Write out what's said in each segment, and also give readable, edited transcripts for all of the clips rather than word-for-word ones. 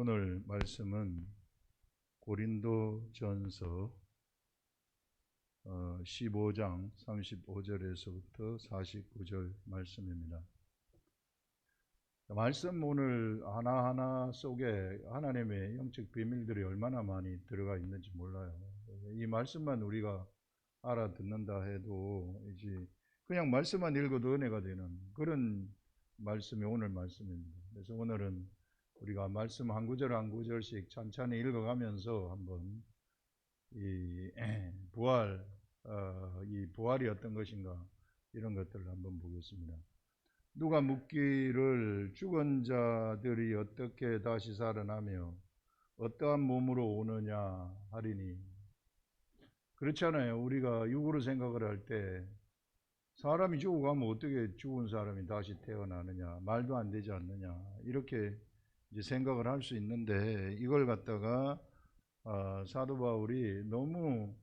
오늘 말씀은 고린도전서 15장 35절에서부터 49절 말씀입니다. 말씀 오늘 하나하나 속에 하나님의 영적 비밀들이 얼마나 많이 들어가 있는지 몰라요. 이 말씀만 우리가 알아듣는다 해도 이제 그냥 말씀만 읽어도 은혜가 되는 그런 말씀이 오늘 말씀입니다. 그래서 오늘은 우리가 말씀 한 구절 한 구절씩 천천히 읽어가면서 한번 이 부활이 어떤 것인가 이런 것들을 한번 보겠습니다. 누가 묻기를 죽은 자들이 어떻게 다시 살아나며 어떠한 몸으로 오느냐 하리니, 그렇잖아요. 우리가 육으로 생각을 할 때 사람이 죽어가면 어떻게 죽은 사람이 다시 태어나느냐, 말도 안 되지 않느냐, 이렇게 이제 생각을 할 수 있는데, 이걸 갖다가 사도 바울이 너무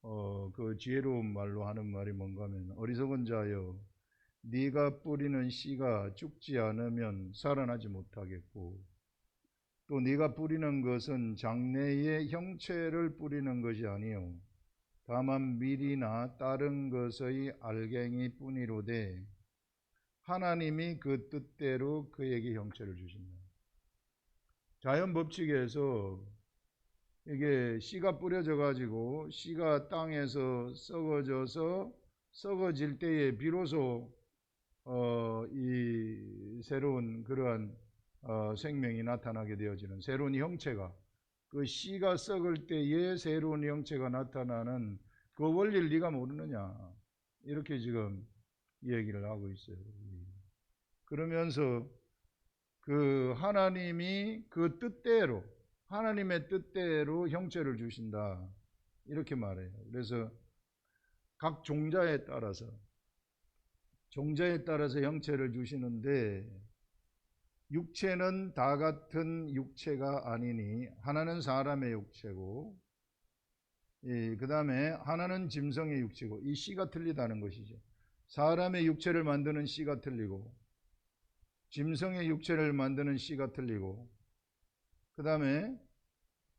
그 지혜로운 말로 하는 말이 뭔가 하면, 어리석은 자여 네가 뿌리는 씨가 죽지 않으면 살아나지 못하겠고, 또 네가 뿌리는 것은 장래의 형체를 뿌리는 것이 아니요 다만 밀이나 다른 것의 알갱이 뿐이로되 하나님이 그 뜻대로 그에게 형체를 주신다. 자연 법칙에서 이게 씨가 뿌려져 가지고 씨가 땅에서 썩어져서 썩어질 때에 비로소 이 새로운 그러한 생명이 나타나게 되어지는 새로운 형체가, 그 씨가 썩을 때에 새로운 형체가 나타나는 그 원리를 네가 모르느냐, 이렇게 지금 얘기를 하고 있어요. 그러면서 그 하나님이 그 뜻대로, 하나님의 뜻대로 형체를 주신다, 이렇게 말해요. 그래서 각 종자에 따라서 형체를 주시는데, 육체는 다 같은 육체가 아니니 하나는 사람의 육체고, 그 다음에 하나는 짐승의 육체고, 이 씨가 틀리다는 것이죠. 사람의 육체를 만드는 씨가 틀리고, 짐승의 육체를 만드는 씨가 틀리고, 그 다음에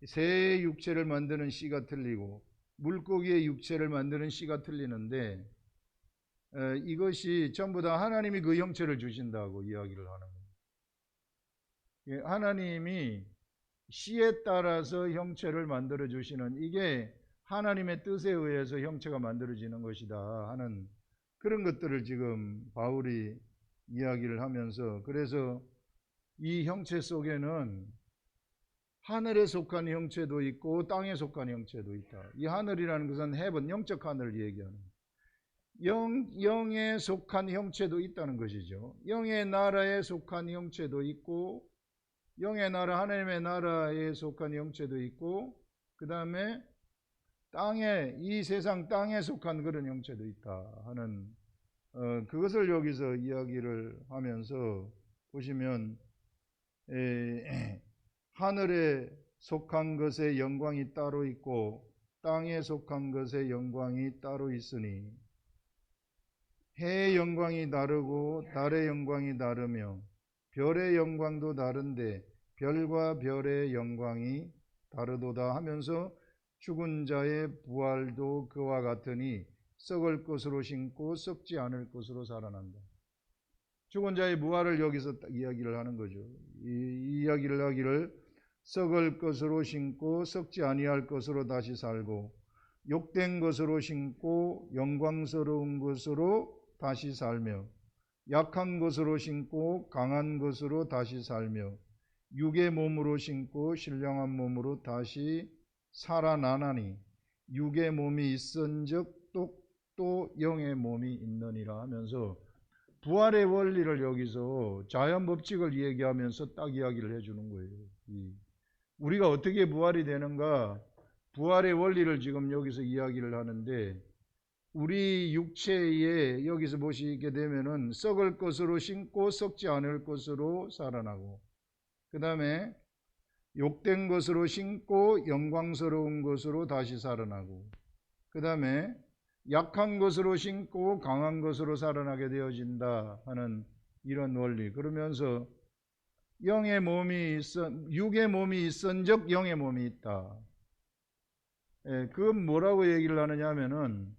새의 육체를 만드는 씨가 틀리고, 물고기의 육체를 만드는 씨가 틀리는데, 이것이 전부 다 하나님이 그 형체를 주신다고 이야기를 하는 거예요. 하나님이 씨에 따라서 형체를 만들어 주시는, 이게 하나님의 뜻에 의해서 형체가 만들어지는 것이다 하는 그런 것들을 지금 바울이 이야기를 하면서, 그래서 이 형체 속에는 하늘에 속한 형체도 있고 땅에 속한 형체도 있다. 이 하늘이라는 것은 헤븐, 영적 하늘을 얘기하는, 영에 속한 형체도 있다는 것이죠. 영의 나라에 속한 형체도 있고, 영의 나라, 하나님의 나라에 속한 형체도 있고, 그 다음에 땅에, 이 세상 땅에 속한 그런 형체도 있다 하는 그것을 여기서 이야기를 하면서 보시면, 하늘에 속한 것의 영광이 따로 있고 땅에 속한 것의 영광이 따로 있으니, 해의 영광이 다르고 달의 영광이 다르며 별의 영광도 다른데 별과 별의 영광이 다르도다 하면서, 죽은 자의 부활도 그와 같으니 썩을 것으로 심고 썩지 않을 것으로 살아난다. 죽은 자의 부활을 여기서 이야기를 하는 거죠. 이 이야기를 하기를, 썩을 것으로 심고 썩지 아니할 것으로 다시 살고, 욕된 것으로 심고 영광스러운 것으로 다시 살며, 약한 것으로 심고 강한 것으로 다시 살며, 육의 몸으로 심고 신령한 몸으로 다시 살아나나니, 육의 몸이 있은즉 또 영의 몸이 있느니라 하면서, 부활의 원리를 여기서 자연 법칙을 얘기하면서 딱 이야기를 해주는 거예요. 우리가 어떻게 부활이 되는가, 부활의 원리를 지금 여기서 이야기를 하는데, 우리 육체에 여기서 보시게 되면은 썩을 것으로 심고 썩지 않을 것으로 살아나고, 그 다음에 욕된 것으로 심고 영광스러운 것으로 다시 살아나고, 그 다음에 약한 것으로 심고 강한 것으로 살아나게 되어진다 하는 이런 원리. 그러면서 영의 몸이 육의 몸이 있은즉 영의 몸이 있다. 예, 그건 뭐라고 얘기를 하느냐 하면은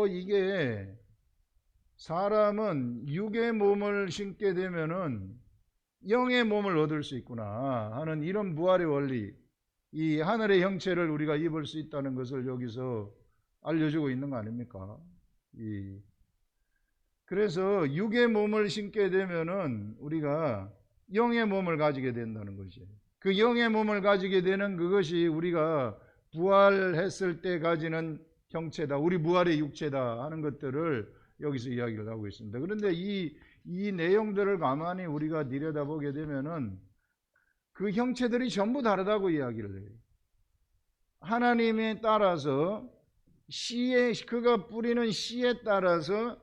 이게 사람은 육의 몸을 신게 되면은 영의 몸을 얻을 수 있구나 하는 이런 부활의 원리, 이 하늘의 형체를 우리가 입을 수 있다는 것을 여기서 알려주고 있는 거 아닙니까? 그래서 육의 몸을 신게 되면은 우리가 영의 몸을 가지게 된다는 것이에요. 그 영의 몸을 가지게 되는 그것이 우리가 부활했을 때 가지는 형체다, 우리 부활의 육체다 하는 것들을 여기서 이야기를 하고 있습니다. 그런데 이 내용들을 가만히 우리가 들여다보게 되면은 그 형체들이 전부 다르다고 이야기를 해요. 하나님에 따라서 그가 뿌리는 씨에 따라서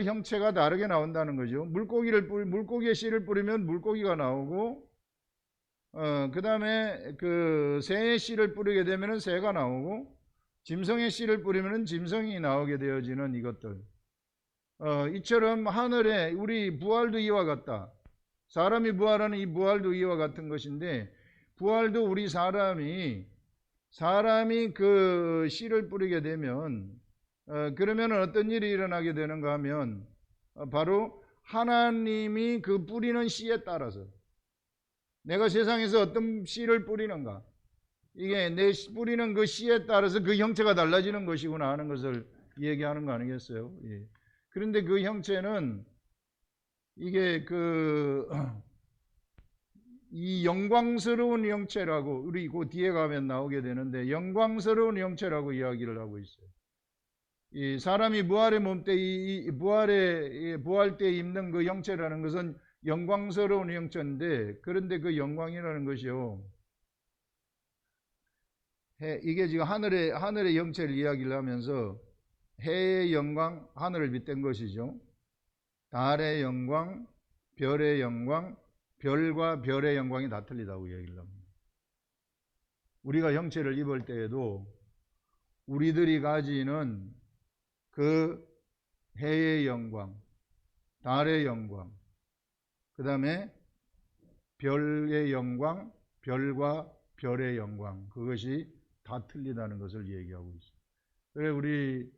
형체가 다르게 나온다는 거죠. 물고기의 씨를 뿌리면 물고기가 나오고, 그 다음에 그 새의 씨를 뿌리게 되면 새가 나오고, 짐승의 씨를 뿌리면 짐승이 나오게 되어지는 이것들. 이처럼 하늘에 우리 부활도 이와 같다. 사람이 부활하는 이 부활도 이와 같은 것인데, 부활도 우리 사람이 그 씨를 뿌리게 되면 그러면 어떤 일이 일어나게 되는가 하면 바로 하나님이 그 뿌리는 씨에 따라서 내가 세상에서 어떤 씨를 뿌리는가, 이게 내 뿌리는 그 씨에 따라서 그 형체가 달라지는 것이구나 하는 것을 얘기하는 거 아니겠어요? 예. 그런데 그 형체는 이게 이 영광스러운 형체라고, 우리 그 뒤에 가면 나오게 되는데 영광스러운 형체라고 이야기를 하고 있어요. 이 사람이 부활의 몸 때, 부활 때 입는 그 형체라는 것은 영광스러운 형체인데, 그런데 그 영광이라는 것이요, 이게 지금 하늘의 형체를 이야기를 하면서 해의 영광, 하늘을 빗댄 것이죠. 달의 영광, 별의 영광, 별과 별의 영광이 다 틀리다고 얘기를 합니다. 우리가 형체를 입을 때에도 우리들이 가지는 그 해의 영광, 달의 영광, 그 다음에 별의 영광, 별과 별의 영광, 그것이 다 틀리다는 것을 얘기하고 있습니다. 그래 우리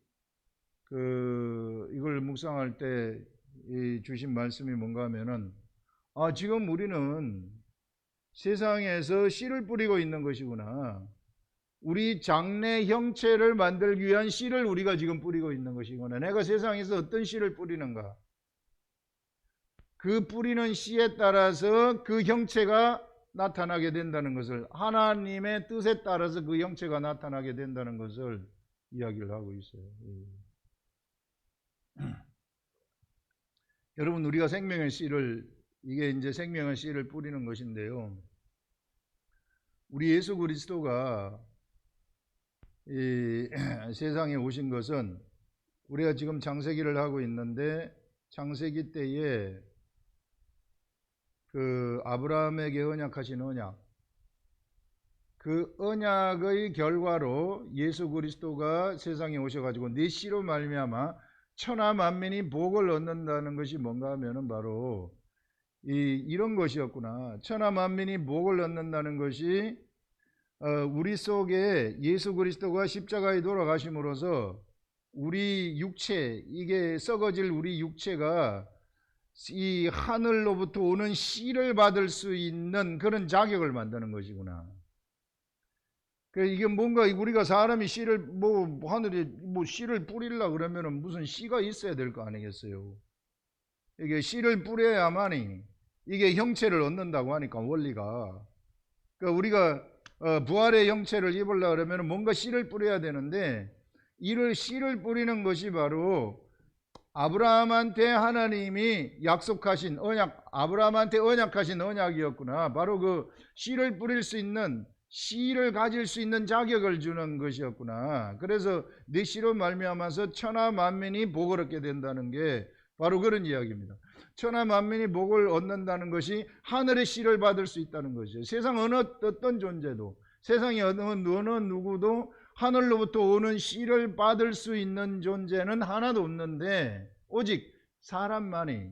이걸 묵상할 때 주신 말씀이 뭔가 하면은, 지금 우리는 세상에서 씨를 뿌리고 있는 것이구나. 우리 장래 형체를 만들기 위한 씨를 우리가 지금 뿌리고 있는 것이구나. 내가 세상에서 어떤 씨를 뿌리는가, 그 뿌리는 씨에 따라서 그 형체가 나타나게 된다는 것을, 하나님의 뜻에 따라서 그 형체가 나타나게 된다는 것을 이야기를 하고 있어요. 여러분, 우리가 생명의 씨를, 이게 이제 생명의 씨를 뿌리는 것인데요, 우리 예수 그리스도가 이 세상에 오신 것은, 우리가 지금 창세기를 하고 있는데 창세기 때에 그 아브라함에게 언약하신 언약, 그 언약의 결과로 예수 그리스도가 세상에 오셔가지고 네 씨로 말미암아 천하 만민이 복을 얻는다는 것이 뭔가 하면은 바로 이런 것이었구나. 천하 만민이 복을 얻는다는 것이 우리 속에 예수 그리스도가 십자가에 돌아가심으로써 우리 육체, 이게 썩어질 우리 육체가 이 하늘로부터 오는 씨를 받을 수 있는 그런 자격을 만드는 것이구나. 이게 뭔가 우리가 사람이 씨를 하늘에 씨를 뿌리려 그러면은 무슨 씨가 있어야 될 거 아니겠어요? 이게 씨를 뿌려야만이 이게 형체를 얻는다고 하니까, 원리가. 그러니까 우리가 부활의 형체를 입으려고 그러면 뭔가 씨를 뿌려야 되는데, 이를 씨를 뿌리는 것이 바로 아브라함한테 하나님이 약속하신 언약, 아브라함한테 언약하신 언약이었구나. 바로 그 씨를 뿌릴 수 있는, 씨를 가질 수 있는 자격을 주는 것이었구나. 그래서 네 씨로 말미암아서 천하 만민이 복을 얻게 된다는 게 바로 그런 이야기입니다. 천하 만민이 복을 얻는다는 것이 하늘의 씨를 받을 수 있다는 것이죠. 세상 어떤 존재도, 세상에 어느 누구도 하늘로부터 오는 씨를 받을 수 있는 존재는 하나도 없는데, 오직 사람만이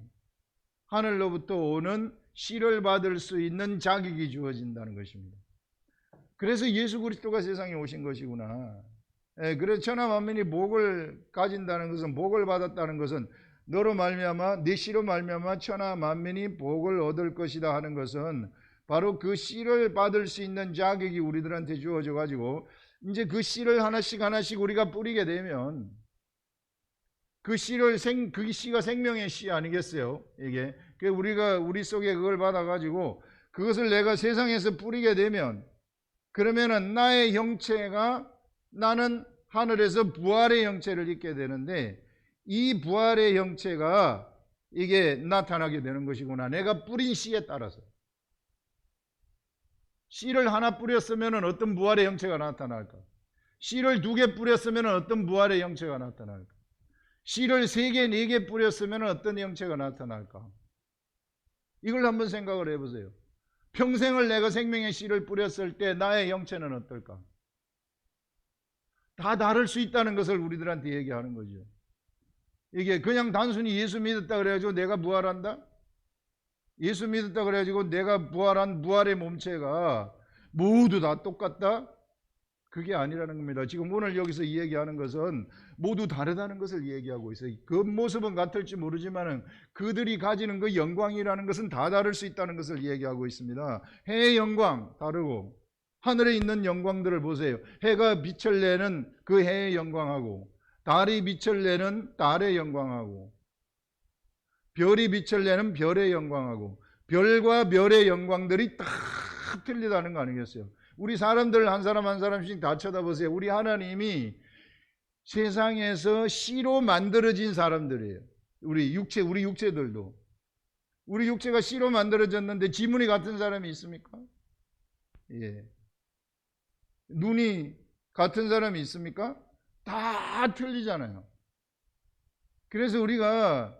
하늘로부터 오는 씨를 받을 수 있는 자격이 주어진다는 것입니다. 그래서 예수 그리스도가 세상에 오신 것이구나. 그래서 천하 만민이 복을 가진다는 것은, 복을 받았다는 것은, 너로 말미암아 네 씨로 말미암아 천하 만민이 복을 얻을 것이다 하는 것은 바로 그 씨를 받을 수 있는 자격이 우리들한테 주어져 가지고 이제 그 씨를 하나씩 하나씩 우리가 뿌리게 되면 그 씨가 생명의 씨 아니겠어요? 이게 우리가 우리 속에 그걸 받아 가지고 그것을 내가 세상에서 뿌리게 되면, 그러면은 나의 형체가, 나는 하늘에서 부활의 형체를 입게 되는데, 이 부활의 형체가 이게 나타나게 되는 것이구나. 내가 뿌린 씨에 따라서. 씨를 하나 뿌렸으면 어떤 부활의 형체가 나타날까? 씨를 2개 뿌렸으면 어떤 부활의 형체가 나타날까? 씨를 3개, 4개 뿌렸으면 어떤 형체가 나타날까? 이걸 한번 생각을 해보세요. 평생을 내가 생명의 씨를 뿌렸을 때 나의 형체는 어떨까? 다 다를 수 있다는 것을 우리들한테 얘기하는 거죠. 이게 그냥 단순히 예수 믿었다 그래가지고 내가 부활한다? 예수 믿었다 그래가지고 내가 부활한 부활의 몸체가 모두 다 똑같다? 그게 아니라는 겁니다. 지금 오늘 여기서 이야기하는 것은 모두 다르다는 것을 얘기하고 있어요. 그 모습은 같을지 모르지만 그들이 가지는 그 영광이라는 것은 다 다를 수 있다는 것을 얘기하고 있습니다. 해의 영광 다르고, 하늘에 있는 영광들을 보세요. 해가 빛을 내는 그 해의 영광하고, 달이 빛을 내는 달의 영광하고, 별이 빛을 내는 별의 영광하고, 별과 별의 영광들이 다 틀리다는 거 아니겠어요? 우리 사람들 한 사람 한 사람씩 다 쳐다보세요. 우리 하나님이 세상에서 씨로 만들어진 사람들이에요. 우리 육체들도. 우리 육체가 씨로 만들어졌는데 지문이 같은 사람이 있습니까? 예. 눈이 같은 사람이 있습니까? 다 틀리잖아요. 그래서 우리가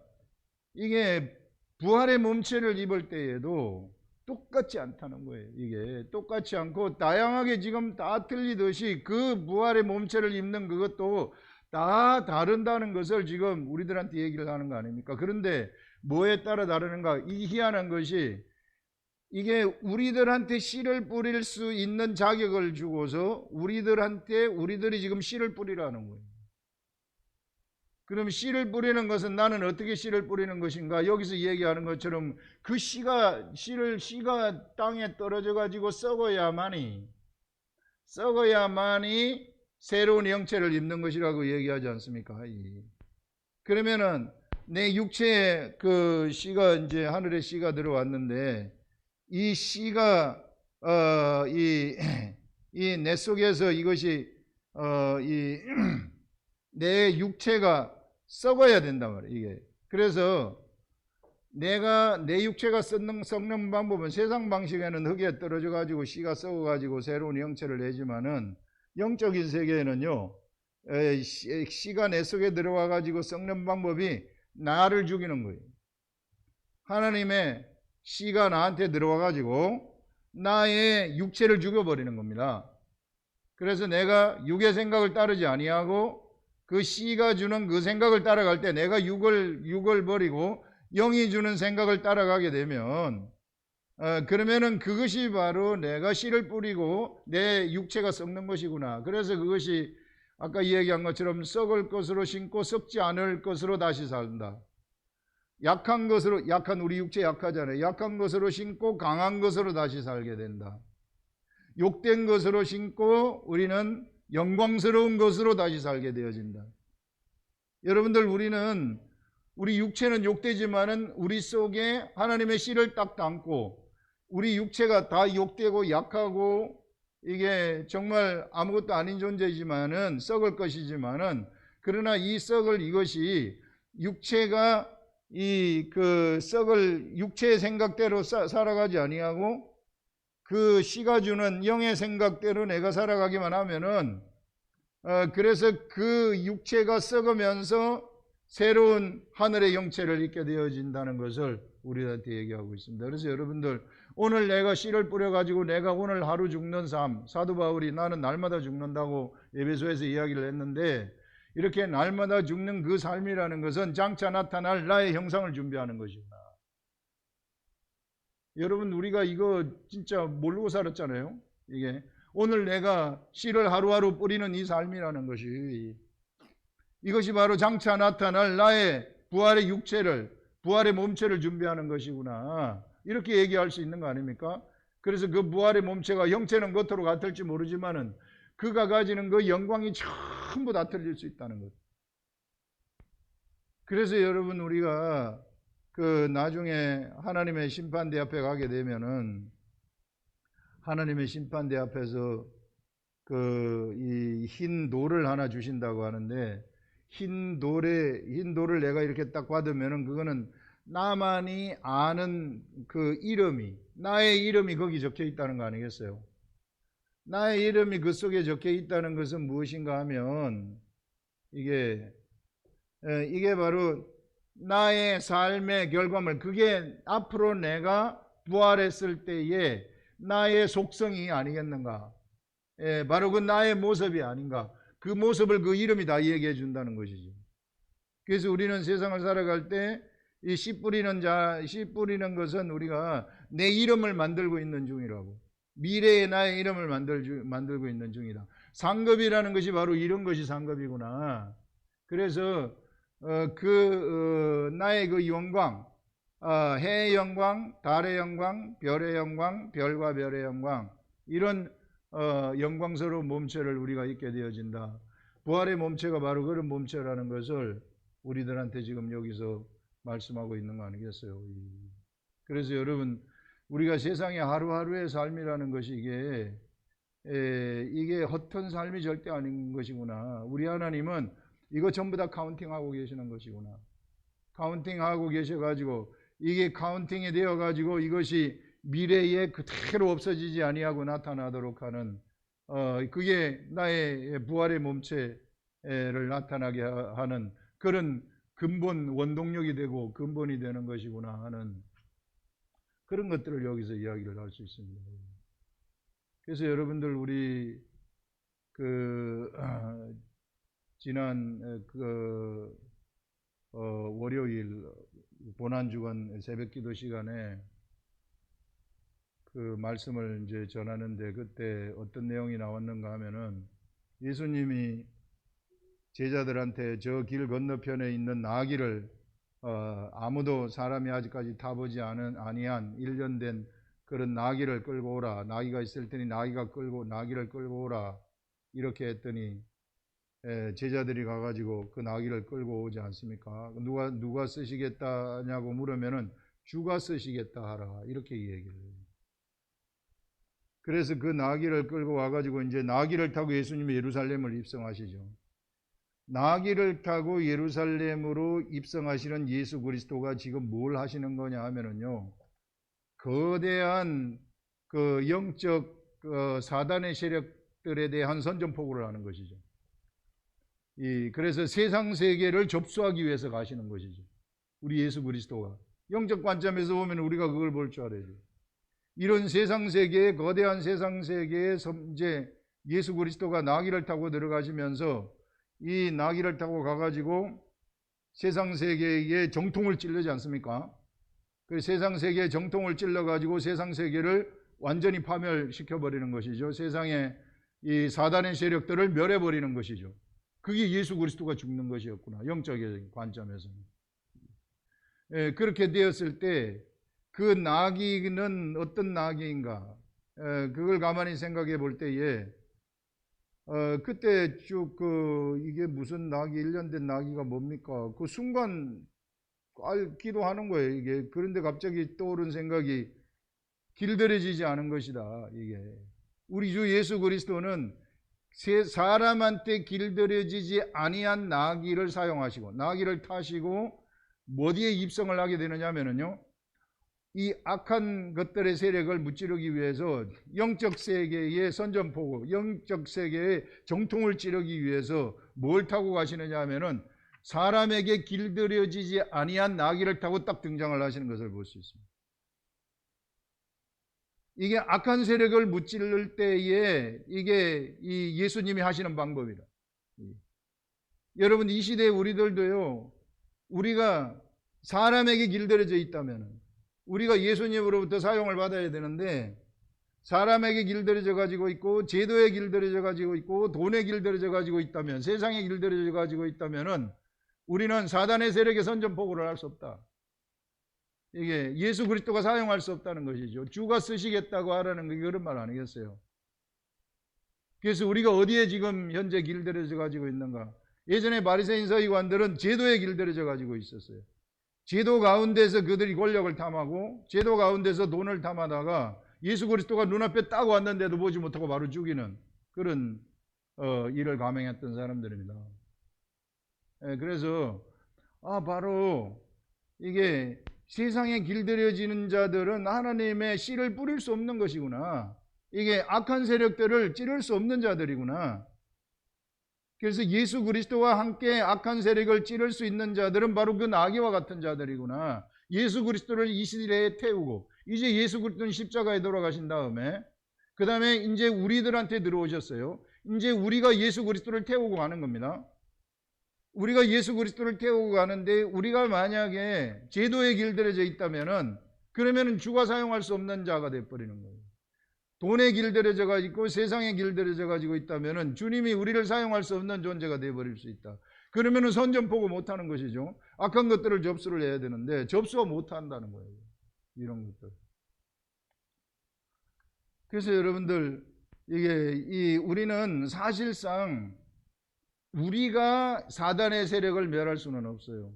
이게 부활의 몸체를 입을 때에도 똑같지 않다는 거예요. 이게 똑같지 않고 다양하게 지금 다 틀리듯이 그 부활의 몸체를 입는 그것도 다 다른다는 것을 지금 우리들한테 얘기를 하는 거 아닙니까? 그런데 뭐에 따라 다르는가? 이 희한한 것이, 이게 우리들한테 씨를 뿌릴 수 있는 자격을 주고서 우리들이 지금 씨를 뿌리라는 거예요. 그럼 씨를 뿌리는 것은 나는 어떻게 씨를 뿌리는 것인가? 여기서 얘기하는 것처럼 그 씨가 땅에 떨어져 가지고 썩어야만이 새로운 형체를 입는 것이라고 얘기하지 않습니까? 그러면은 내 육체에 그 씨가, 이제 하늘의 씨가 들어왔는데, 이 씨가 이 내 속에서 이것이 내 육체가 썩어야 된단 말이에요. 이게 그래서 내 육체가 썩는 방법은, 세상 방식에는 흙에 떨어져 가지고 씨가 썩어 가지고 새로운 형체를 내지만은, 영적인 세계에는요, 씨가 내 속에 들어와 가지고 썩는 방법이 나를 죽이는 거예요. 하나님의 씨가 나한테 들어와 가지고 나의 육체를 죽여버리는 겁니다. 그래서 내가 육의 생각을 따르지 아니하고 그 씨가 주는 그 생각을 따라갈 때, 내가 육을 버리고 영이 주는 생각을 따라가게 되면, 그러면은 그것이 바로 내가 씨를 뿌리고 내 육체가 썩는 것이구나. 그래서 그것이 아까 이야기한 것처럼 썩을 것으로 심고 썩지 않을 것으로 다시 산다. 우리 육체 약하잖아요. 약한 것으로 심고 강한 것으로 다시 살게 된다. 욕된 것으로 심고 우리는 영광스러운 것으로 다시 살게 되어진다. 여러분들, 우리 육체는 욕되지만은 우리 속에 하나님의 씨를 딱 담고, 우리 육체가 다 욕되고 약하고 이게 정말 아무것도 아닌 존재이지만은, 썩을 것이지만은, 그러나 이 썩을, 이것이 육체가 썩을 육체의 생각대로 살아가지 아니하고 그 씨가 주는 영의 생각대로 내가 살아가기만 하면은, 그래서 그 육체가 썩으면서 새로운 하늘의 형체를 입게 되어진다는 것을 우리한테 얘기하고 있습니다. 그래서 여러분들, 오늘 내가 씨를 뿌려가지고 내가 오늘 하루 죽는 삶, 사도 바울이 나는 날마다 죽는다고 에베소에서 이야기를 했는데, 이렇게 날마다 죽는 그 삶이라는 것은 장차 나타날 나의 형상을 준비하는 것이구나. 여러분 우리가 이거 진짜 모르고 살았잖아요. 이게 오늘 내가 씨를 하루하루 뿌리는 이 삶이라는 것이, 이것이 바로 장차 나타날 나의 부활의 육체를, 부활의 몸체를 준비하는 것이구나, 이렇게 얘기할 수 있는 거 아닙니까? 그래서 그 부활의 몸체가 형체는 겉으로 같을지 모르지만은 그가 가지는 그 영광이 전부 다 틀릴 수 있다는 것. 그래서 여러분 우리가 그 나중에 하나님의 심판대 앞에 가게 되면은, 하나님의 심판대 앞에서 그 이 흰 돌을 하나 주신다고 하는데, 흰 돌을 내가 이렇게 딱 받으면은 그거는 나만이 아는 그 이름이, 나의 이름이 거기 적혀 있다는 거 아니겠어요? 나의 이름이 그 속에 적혀 있다는 것은 무엇인가 하면, 이게 바로 나의 삶의 결과물, 그게 앞으로 내가 부활했을 때의 나의 속성이 아니겠는가? 바로 그 나의 모습이 아닌가? 그 모습을 그 이름이 다 얘기해 준다는 것이죠. 그래서 우리는 세상을 살아갈 때 이 씨 뿌리는 것은 우리가 내 이름을 만들고 있는 중이라고. 미래의 나의 이름을 만들고 있는 중이다. 상급이라는 것이 바로 이런 것이 상급이구나. 그래서 나의 그 영광, 해의 영광, 달의 영광, 별의 영광, 별과 별의 영광, 이런 영광스러운 몸체를 우리가 입게 되어진다. 부활의 몸체가 바로 그런 몸체라는 것을 우리들한테 지금 여기서 말씀하고 있는 거 아니겠어요? 그래서 여러분, 우리가 세상의 하루하루의 삶이라는 것이 이게 헛된 삶이 절대 아닌 것이구나. 우리 하나님은 이거 전부 다 카운팅하고 계시는 것이구나. 카운팅하고 계셔가지고, 이게 카운팅이 되어가지고 이것이 미래에 그대로 없어지지 아니하고 나타나도록 하는, 그게 나의 부활의 몸체를 나타나게 하는 그런 근본 원동력이 되고 근본이 되는 것이구나 하는 그런 것들을 여기서 이야기를 할 수 있습니다. 그래서 여러분들 우리 지난 월요일 고난주간 새벽기도 시간에 그 말씀을 이제 전하는데, 그때 어떤 내용이 나왔는가 하면은, 예수님이 제자들한테 저 길 건너편에 있는 나귀를 아무도 사람이 아직까지 타보지 아니한 1년 된 그런 나귀를 끌고 오라. 나귀가 있을 테니 나귀를 끌고 오라. 이렇게 했더니 제자들이 가가지고 그 나귀를 끌고 오지 않습니까? 누가 쓰시겠다냐고 물으면은 주가 쓰시겠다 하라. 이렇게 얘기를 해요. 그래서 그 나귀를 끌고 와가지고 이제 나귀를 타고 예수님이 예루살렘을 입성하시죠. 나귀를 타고 예루살렘으로 입성하시는 예수 그리스도가 지금 뭘 하시는 거냐 하면은요, 거대한 그 영적 사단의 세력들에 대한 선전포고를 하는 것이죠. 그래서 세상 세계를 접수하기 위해서 가시는 것이죠. 우리 예수 그리스도가 영적 관점에서 보면 우리가 그걸 볼 줄 알아야죠. 이런 세상 세계에, 거대한 세상 세계에 이제 예수 그리스도가 나귀를 타고 들어가시면서 이 나귀를 타고 가가지고 세상 세계에 정통을 찔르지 않습니까? 그 세상 세계에 정통을 찔러가지고 세상 세계를 완전히 파멸시켜버리는 것이죠. 세상의 이 사단의 세력들을 멸해버리는 것이죠. 그게 예수 그리스도가 죽는 것이었구나, 영적인 관점에서는. 그렇게 되었을 때 그 나귀는 어떤 나귀인가? 그걸 가만히 생각해 볼 때에 그때 쭉 이게 무슨 나귀, 1년 된 나귀가 뭡니까? 그 순간 알기도 하는 거예요, 이게. 그런데 갑자기 떠오른 생각이 길들여지지 않은 것이다, 이게. 우리 주 예수 그리스도는 사람한테 길들여지지 아니한 나귀를 사용하시고, 나귀를 타시고, 어디에 입성을 하게 되느냐 하면요, 이 악한 것들의 세력을 무찌르기 위해서 영적 세계의 선전포고, 영적 세계의 정통을 찌르기 위해서 뭘 타고 가시느냐 하면은 사람에게 길들여지지 아니한 나귀를 타고 딱 등장을 하시는 것을 볼 수 있습니다. 이게 악한 세력을 무찌를 때에 이게 이 예수님이 하시는 방법이다. 여러분, 이 시대에 우리들도요, 우리가 사람에게 길들여져 있다면은, 우리가 예수님으로부터 사용을 받아야 되는데 사람에게 길들여져 가지고 있고 제도에 길들여져 가지고 있고 돈에 길들여져 가지고 있다면, 세상에 길들여져 가지고 있다면은 우리는 사단의 세력에 선전포고를 할 수 없다. 이게 예수 그리스도가 사용할 수 없다는 것이죠. 주가 쓰시겠다고 하라는 게 그런 말 아니겠어요? 그래서 우리가 어디에 지금 현재 길들여져 가지고 있는가? 예전에 바리새인 서기관들은 제도에 길들여져 가지고 있었어요. 제도 가운데서 그들이 권력을 탐하고 제도 가운데서 돈을 탐하다가 예수 그리스도가 눈앞에 딱 왔는데도 보지 못하고 바로 죽이는 그런 일을 감행했던 사람들입니다. 그래서 바로 이게 세상에 길들여지는 자들은 하나님의 씨를 뿌릴 수 없는 것이구나. 이게 악한 세력들을 찌를 수 없는 자들이구나. 그래서 예수 그리스도와 함께 악한 세력을 찌를 수 있는 자들은 바로 그 나귀와 같은 자들이구나. 예수 그리스도를 이 시대에 태우고, 이제 예수 그리스도는 십자가에 돌아가신 다음에 그 다음에 이제 우리들한테 들어오셨어요. 이제 우리가 예수 그리스도를 태우고 가는 겁니다. 우리가 예수 그리스도를 태우고 가는데 우리가 만약에 제도에 길들여져 있다면은 그러면은 주가 사용할 수 없는 자가 되어버리는 거예요. 돈에 길들여져 가지고 세상에 길들여져 가지고 있다면은 주님이 우리를 사용할 수 없는 존재가 되어버릴 수 있다. 그러면은 선전포고 못하는 것이죠. 악한 것들을 접수를 해야 되는데 접수가 못한다는 거예요. 이런 것들. 그래서 여러분들 우리는 사실상 우리가 사단의 세력을 멸할 수는 없어요.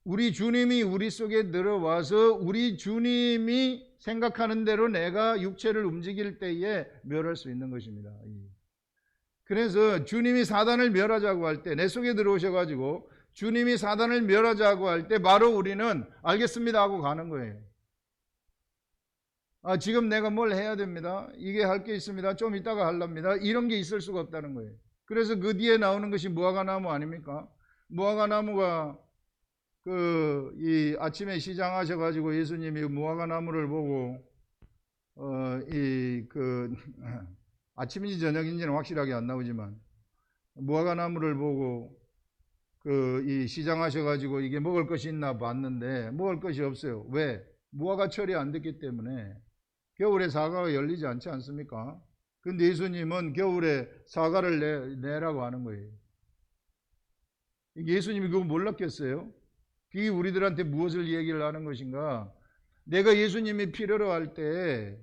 우리 주님이 우리 속에 들어와서 우리 주님이 생각하는 대로 내가 육체를 움직일 때에 멸할 수 있는 것입니다. 그래서 주님이 사단을 멸하자고 할 때, 내 속에 들어오셔가지고 주님이 사단을 멸하자고 할 때 바로 우리는 알겠습니다 하고 가는 거예요. 지금 내가 뭘 해야 됩니다. 이게 할 게 있습니다. 좀 이따가 하랍니다. 이런 게 있을 수가 없다는 거예요. 그래서 그 뒤에 나오는 것이 무화과나무 아닙니까? 무화과나무가 이 아침에 시장하셔가지고 예수님이 무화과나무를 보고 아침인지 저녁인지는 확실하게 안 나오지만 무화과나무를 보고 이 시장하셔가지고 이게 먹을 것이 있나 봤는데 먹을 것이 없어요. 왜? 무화과철이 안 됐기 때문에. 겨울에 사과가 열리지 않지 않습니까? 근데 예수님은 겨울에 사과를 내라고 하는 거예요. 예수님이 그거 몰랐겠어요? 그게 우리들한테 무엇을 얘기를 하는 것인가? 내가 예수님이 필요로 할 때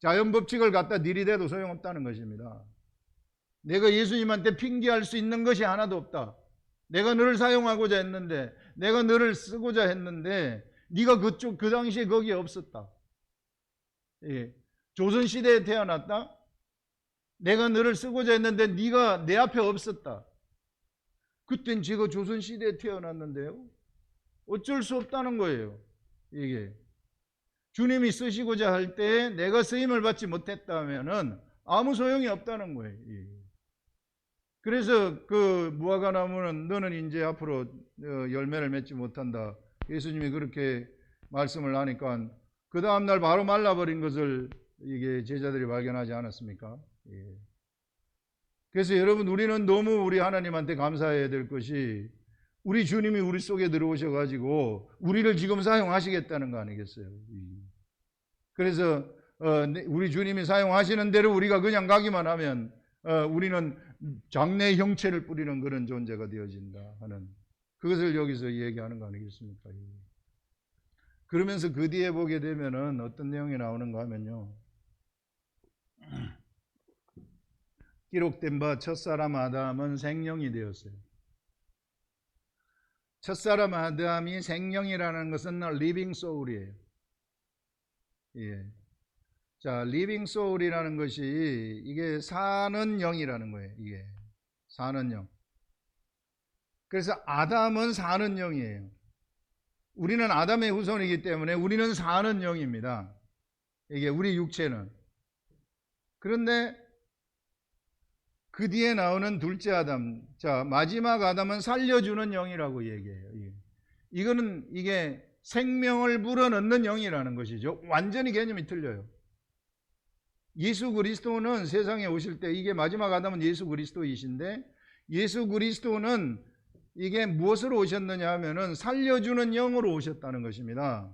자연법칙을 갖다 들이대도 소용없다는 것입니다. 내가 예수님한테 핑계할 수 있는 것이 하나도 없다. 내가 너를 사용하고자 했는데, 내가 너를 쓰고자 했는데 네가 그 당시에 거기에 없었다. 조선시대에 태어났다? 내가 너를 쓰고자 했는데 네가 내 앞에 없었다. 그땐 제가 조선시대에 태어났는데요. 어쩔 수 없다는 거예요. 이게 주님이 쓰시고자 할 때 내가 쓰임을 받지 못했다면은 아무 소용이 없다는 거예요. 그래서 그 무화과나무는 너는 이제 앞으로 열매를 맺지 못한다. 예수님이 그렇게 말씀을 하니까 그 다음날 바로 말라버린 것을 이게 제자들이 발견하지 않았습니까? 그래서 여러분, 우리는 너무 우리 하나님한테 감사해야 될 것이 우리 주님이 우리 속에 들어오셔가지고 우리를 지금 사용하시겠다는 거 아니겠어요? 그래서 우리 주님이 사용하시는 대로 우리가 그냥 가기만 하면 우리는 장래 형체를 뿌리는 그런 존재가 되어진다 하는 그것을 여기서 얘기하는 거 아니겠습니까? 그러면서 그 뒤에 보게 되면은 어떤 내용이 나오는가 하면요. 기록된 바 첫사람 아담은 생령이 되었어요. 첫사람 아담이 생령이라는 것은 리빙 소울이에요. 자, 리빙 소울이라는 것이 이게 사는 영이라는 거예요. 이게 사는 영. 그래서 아담은 사는 영이에요. 우리는 아담의 후손이기 때문에 우리는 사는 영입니다. 이게 우리 육체는. 그런데 그 뒤에 나오는 둘째 아담, 자, 마지막 아담은 살려주는 영이라고 얘기해요. 이게 생명을 불어넣는 영이라는 것이죠. 완전히 개념이 틀려요. 예수 그리스도는 세상에 오실 때, 이게 마지막 아담은 예수 그리스도이신데, 예수 그리스도는 이게 무엇으로 오셨느냐 하면은 살려주는 영으로 오셨다는 것입니다.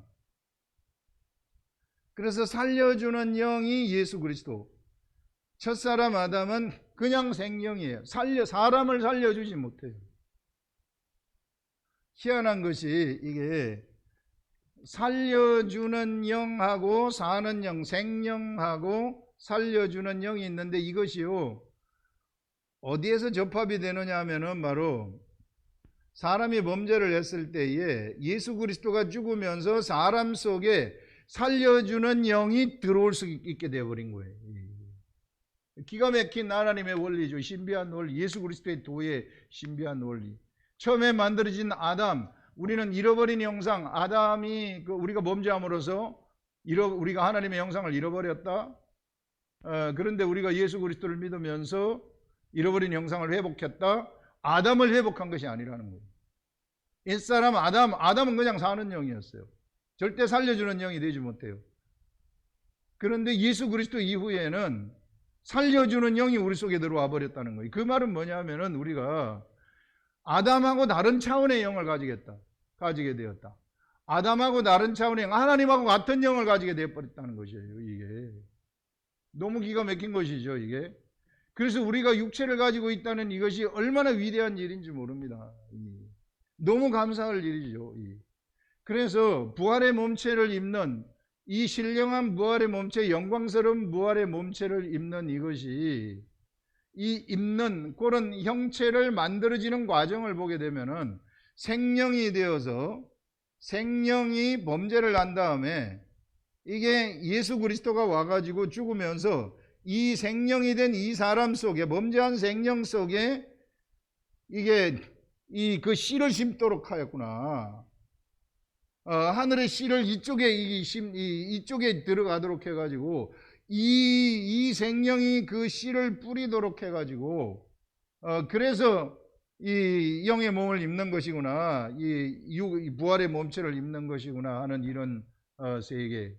그래서 살려주는 영이 예수 그리스도. 첫사람 아담은 그냥 생명이에요. 사람을 살려주지 못해요. 희한한 것이 이게 살려주는 영하고 사는 영, 생명하고 살려주는 영이 있는데 이것이요 어디에서 접합이 되느냐 하면은 바로 사람이 범죄를 했을 때에 예수 그리스도가 죽으면서 사람 속에 살려주는 영이 들어올 수 있게 되어버린 거예요. 기가 막힌 하나님의 원리죠. 신비한 원리, 예수 그리스도의 도의 신비한 원리. 처음에 만들어진 아담, 우리는 잃어버린 형상, 아담이 우리가 범죄함으로써 우리가 하나님의 형상을 잃어버렸다. 그런데 우리가 예수 그리스도를 믿으면서 잃어버린 형상을 회복했다. 아담을 회복한 것이 아니라는 거예요. 옛사람 아담은 그냥 사는 영이었어요. 절대 살려주는 영이 되지 못해요. 그런데 예수 그리스도 이후에는 살려주는 영이 우리 속에 들어와 버렸다는 거예요. 그 말은 뭐냐면은 우리가 아담하고 다른 차원의 영을 가지게 되었다. 아담하고 다른 차원의 영, 하나님하고 같은 영을 가지게 되어버렸다는 것이에요. 이게 너무 기가 막힌 것이죠. 이게 그래서 우리가 육체를 가지고 있다는 이것이 얼마나 위대한 일인지 모릅니다. 너무 감사할 일이죠. 그래서 부활의 몸체를 입는 이 신령한 부활의 몸체, 영광스러운 부활의 몸체를 입는 이것이 이 입는 그런 형체를 만들어지는 과정을 보게 되면은 생명이 되어서 생명이 범죄를 한 다음에 이게 예수 그리스도가 와가지고 죽으면서 이 생명이 된 이 사람 속에 범죄한 생명 속에 이게 그 씨를 심도록 하였구나. 하늘의 씨를 이쪽에 들어가도록 해가지고 이 생명이 그 씨를 뿌리도록 해가지고 그래서 이 영의 몸을 입는 것이구나, 이 부활의 몸체를 입는 것이구나 하는 이런 세계.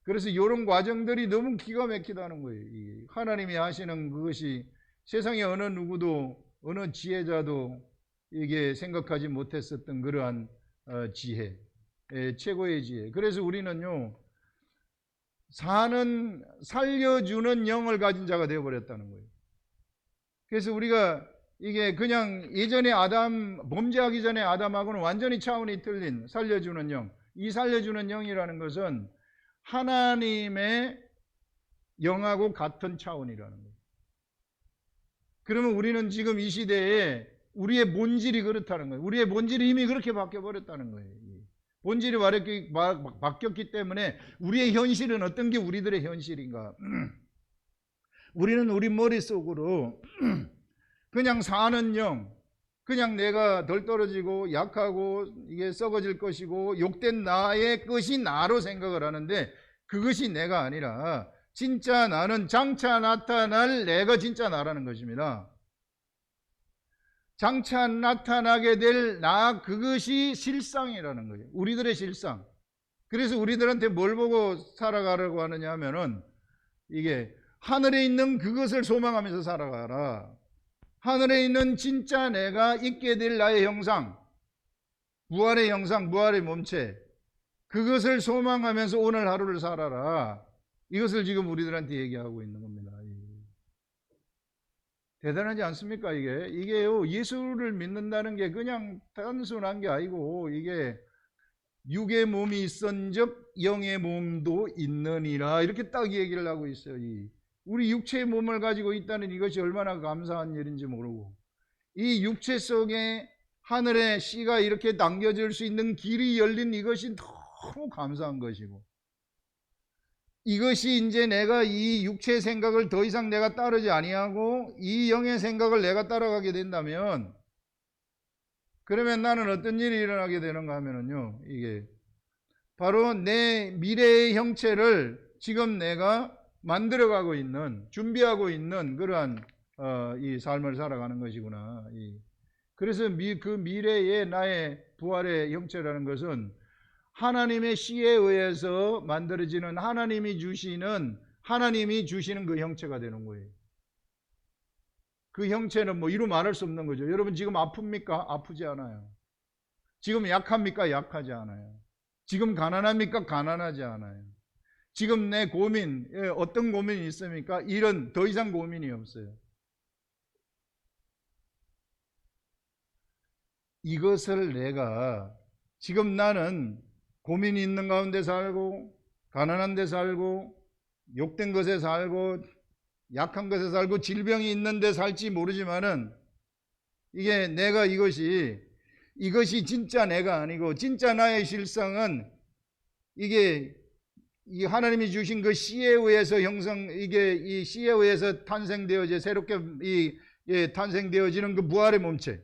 그래서 이런 과정들이 너무 기가 막히다는 거예요. 하나님이 하시는 그것이 세상에 어느 누구도 어느 지혜자도 이게 생각하지 못했었던 그러한 지혜, 최고의 지혜. 그래서 우리는요 살려주는 영을 가진 자가 되어버렸다는 거예요. 그래서 우리가 이게 그냥 예전에 범죄하기 전에 아담하고는 완전히 차원이 틀린 살려주는 영, 이 살려주는 영이라는 것은 하나님의 영하고 같은 차원이라는 거예요. 그러면 우리는 지금 이 시대에 우리의 본질이 그렇다는 거예요. 우리의 본질이 이미 그렇게 바뀌어버렸다는 거예요. 본질이 바뀌었기 때문에 우리의 현실은 어떤 게 우리들의 현실인가? 우리는 우리 머릿속으로 그냥 사는 영, 그냥 내가 덜 떨어지고 약하고 이게 썩어질 것이고 욕된 나의 것이 나로 생각을 하는데 그것이 내가 아니라 진짜 나는 장차 나타날 내가 진짜 나라는 것입니다. 장차 나타나게 될 나, 그것이 실상이라는 거예요. 우리들의 실상. 그래서 우리들한테 뭘 보고 살아가라고 하느냐 하면은 이게 하늘에 있는 그것을 소망하면서 살아가라. 하늘에 있는 진짜 내가 있게 될 나의 형상, 부활의 형상, 부활의 몸체, 그것을 소망하면서 오늘 하루를 살아라. 이것을 지금 우리들한테 얘기하고 있는 겁니다. 대단하지 않습니까? 이게요, 예수를 믿는다는 게 그냥 단순한 게 아니고, 이게 육의 몸이 있은즉 영의 몸도 있느니라, 이렇게 딱 얘기를 하고 있어요. 우리 육체의 몸을 가지고 있다는 이것이 얼마나 감사한 일인지 모르고, 이 육체 속에 하늘의 씨가 이렇게 남겨질 수 있는 길이 열린 이것이 너무 감사한 것이고, 이것이 이제 내가 이 육체의 생각을 더 이상 내가 따르지 아니하고 이 영의 생각을 내가 따라가게 된다면, 그러면 나는 어떤 일이 일어나게 되는가 하면은요, 이게 바로 내 미래의 형체를 지금 내가 만들어가고 있는, 준비하고 있는 그러한 이 삶을 살아가는 것이구나. 그래서 그 미래의 나의 부활의 형체라는 것은 하나님의 씨에 의해서 만들어지는 하나님이 주시는 그 형체가 되는 거예요. 그 형체는 뭐 이루 말할 수 없는 거죠. 여러분 지금 아픕니까? 아프지 않아요. 지금 약합니까? 약하지 않아요. 지금 가난합니까? 가난하지 않아요. 지금 내 고민, 어떤 고민이 있습니까? 이런 더 이상 고민이 없어요. 이것을 내가 지금 나는 고민이 있는 가운데 살고 가난한 데 살고 욕된 것에 살고 약한 것에 살고 질병이 있는데 살지 모르지만은 이게 내가 이것이 진짜 내가 아니고 진짜 나의 실상은 이게 이 하나님이 주신 그 씨에 의해서 이게 이 씨에 의해서 탄생되어져 새롭게 탄생되어지는 그 부활의 몸체,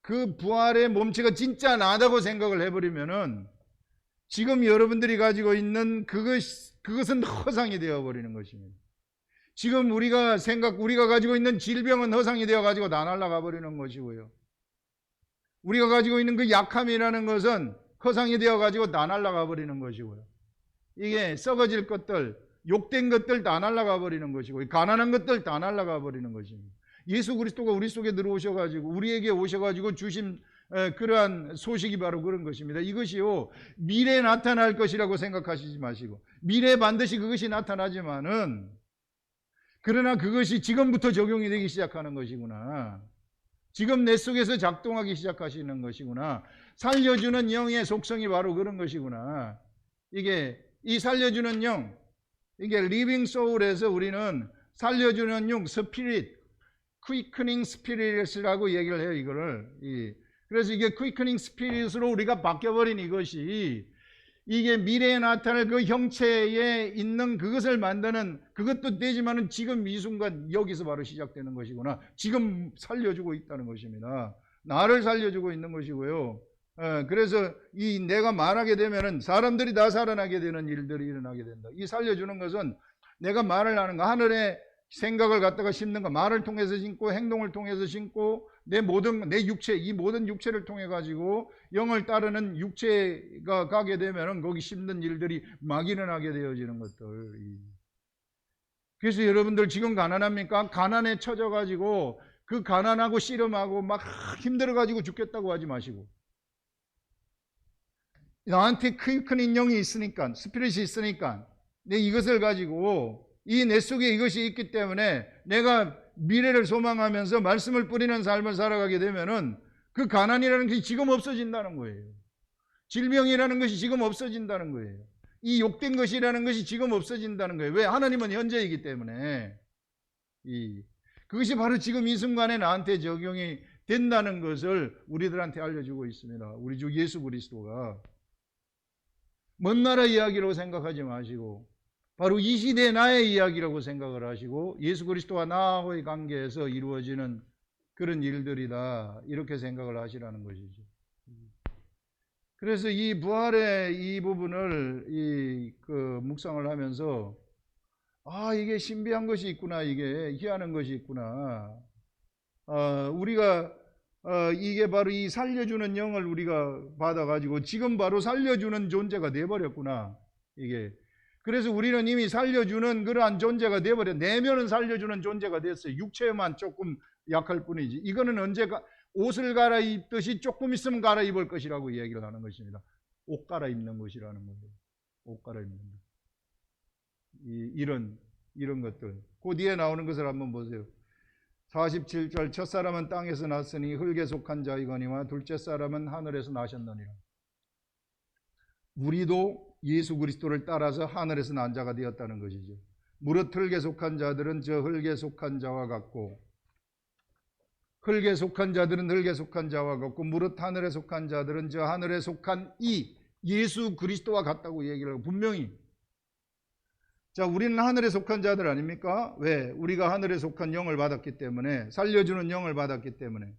그 부활의 몸체가 진짜 나다고 생각을 해버리면은 지금 여러분들이 가지고 있는 그것은 허상이 되어버리는 것입니다. 지금 우리가 가지고 있는 질병은 허상이 되어가지고 다 날아가 버리는 것이고요. 우리가 가지고 있는 그 약함이라는 것은 허상이 되어가지고 다 날아가 버리는 것이고요. 이게 썩어질 것들, 욕된 것들 다 날아가 버리는 것이고, 가난한 것들 다 날아가 버리는 것입니다. 예수 그리스도가 우리 속에 들어오셔가지고 우리에게 오셔가지고 주신 그러한 소식이 바로 그런 것입니다. 이것이요 미래에 나타날 것이라고 생각하시지 마시고, 미래에 반드시 그것이 나타나지만은 그러나 그것이 지금부터 적용이 되기 시작하는 것이구나. 지금 내 속에서 작동하기 시작하시는 것이구나. 살려주는 영의 속성이 바로 그런 것이구나. 이게 이 살려주는 영, 이게 living soul에서 우리는 살려주는 영, 스피릿, quickening spirit이라고 얘기를 해요. 이거를. 그래서 이게 quickening spirit으로 우리가 바뀌어버린 이것이 이게 미래에 나타날 그 형체에 있는 그것을 만드는 그것도 되지만은 지금 이 순간 여기서 바로 시작되는 것이구나. 지금 살려주고 있다는 것입니다. 나를 살려주고 있는 것이고요. 그래서 이 내가 말하게 되면은 사람들이 다 살아나게 되는 일들이 일어나게 된다. 이 살려주는 것은 내가 말을 하는 거, 하늘의 생각을 갖다가 심는 거, 말을 통해서 심고 행동을 통해서 심고 내 육체, 이 모든 육체를 통해 가지고 영을 따르는 육체가 가게 되면은 거기 심는 일들이 막 일어나게 되어지는 것들. 그래서 여러분들 지금 가난합니까? 가난에 처져 가지고 그 가난하고 씨름하고 막 힘들어 가지고 죽겠다고 하지 마시고, 나한테 큰 인형이 있으니까, 스피릿이 있으니까 내 이것을 가지고 이 내 속에 이것이 있기 때문에 내가 미래를 소망하면서 말씀을 뿌리는 삶을 살아가게 되면은 그 가난이라는 것이 지금 없어진다는 거예요. 질병이라는 것이 지금 없어진다는 거예요. 이 욕된 것이라는 것이 지금 없어진다는 거예요. 왜? 하나님은 현재이기 때문에. 그것이 바로 지금 이 순간에 나한테 적용이 된다는 것을 우리들한테 알려주고 있습니다. 우리 주 예수 그리스도가. 먼 나라 이야기로 생각하지 마시고 바로 이 시대의 나의 이야기라고 생각을 하시고 예수 그리스도와 나하고의 관계에서 이루어지는 그런 일들이다, 이렇게 생각을 하시라는 것이죠. 그래서 이 부활의 이 부분을 묵상을 하면서 이게 신비한 것이 있구나, 이게 희한한 것이 있구나. 우리가 이게 바로 이 살려주는 영을 우리가 받아가지고 지금 바로 살려주는 존재가 돼버렸구나. 이게 그래서 우리는 이미 살려주는 그러한 존재가 돼버려. 내면은 살려주는 존재가 됐어요. 육체만 조금 약할 뿐이지. 이거는 언제가 옷을 갈아입듯이 조금 있으면 갈아입을 것이라고 얘기를 하는 것입니다. 옷 갈아입는 것이라는 거예요. 옷 갈아입는 것. 이런 것들. 그 뒤에 나오는 것을 한번 보세요. 47절, 첫사람은 땅에서 났으니 흙에 속한 자이거니와 둘째 사람은 하늘에서 나셨느니라. 우리도 예수 그리스도를 따라서 하늘에서 난 자가 되었다는 것이죠. 무릇 흙에 속한 자들은 저 흙에 속한 자와 같고, 흙에 속한 자들은 흙에 속한 자와 같고, 무릇 하늘에 속한 자들은 저 하늘에 속한 이 예수 그리스도와 같다고 얘기를 하고, 분명히. 자, 우리는 하늘에 속한 자들 아닙니까? 왜? 우리가 하늘에 속한 영을 받았기 때문에, 살려주는 영을 받았기 때문에,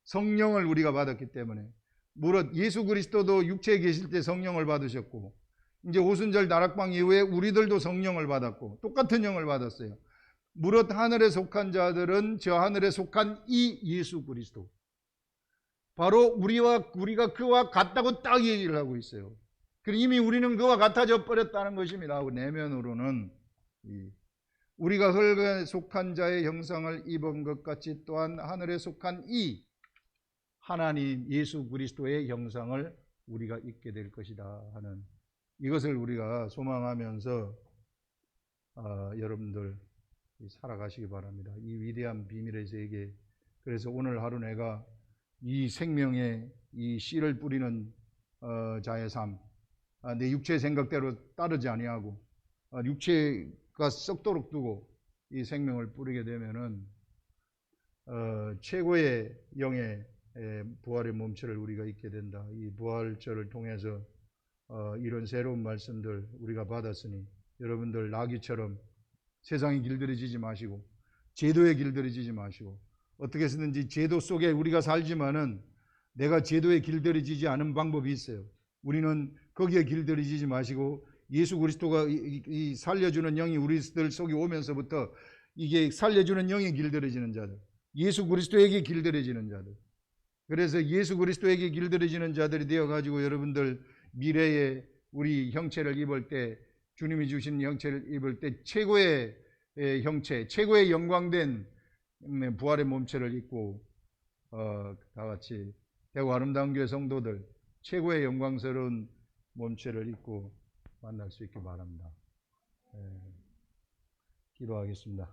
성령을 우리가 받았기 때문에. 무릇 예수 그리스도도 육체에 계실 때 성령을 받으셨고, 이제 오순절 다락방 이후에 우리들도 성령을 받았고 똑같은 영을 받았어요. 무릇 하늘에 속한 자들은 저 하늘에 속한 이 예수 그리스도, 바로 우리가 그와 같다고 딱 얘기를 하고 있어요. 그리고 이미 우리는 그와 같아져 버렸다는 것입니다. 내면으로는 우리가 흙에 속한 자의 형상을 입은 것 같이 또한 하늘에 속한 이 하나님 예수 그리스도의 형상을 우리가 입게 될 것이다 하는 이것을 우리가 소망하면서 여러분들 살아가시기 바랍니다. 이 위대한 비밀의 세계. 그래서 오늘 하루 내가 이 생명의 이 씨를 뿌리는 자의 삶, 내 육체의 생각대로 따르지 아니하고 육체가 썩도록 두고 이 생명을 뿌리게 되면은 최고의 영의 부활의 몸체를 우리가 잊게 된다. 이 부활절을 통해서 이런 새로운 말씀들 우리가 받았으니 여러분들 나귀처럼 세상에 길들여지지 마시고 제도에 길들여지지 마시고 어떻게 해서든지 제도 속에 우리가 살지만은 내가 제도에 길들여지지 않은 방법이 있어요. 우리는 거기에 길들여지지 마시고 예수 그리스도가 이 살려주는 영이 우리들 속에 오면서부터 이게 살려주는 영에 길들여지는 자들, 예수 그리스도에게 길들여지는 자들. 그래서 예수 그리스도에게 길들여지는 자들이 되어가지고 여러분들 미래에 우리 형체를 입을 때, 주님이 주신 형체를 입을 때 최고의 형체, 최고의 영광된 부활의 몸체를 입고 다 같이 대구 아름다운 교회 성도들 최고의 영광스러운 몸체를 입고 만날 수 있기 바랍니다. 기도하겠습니다.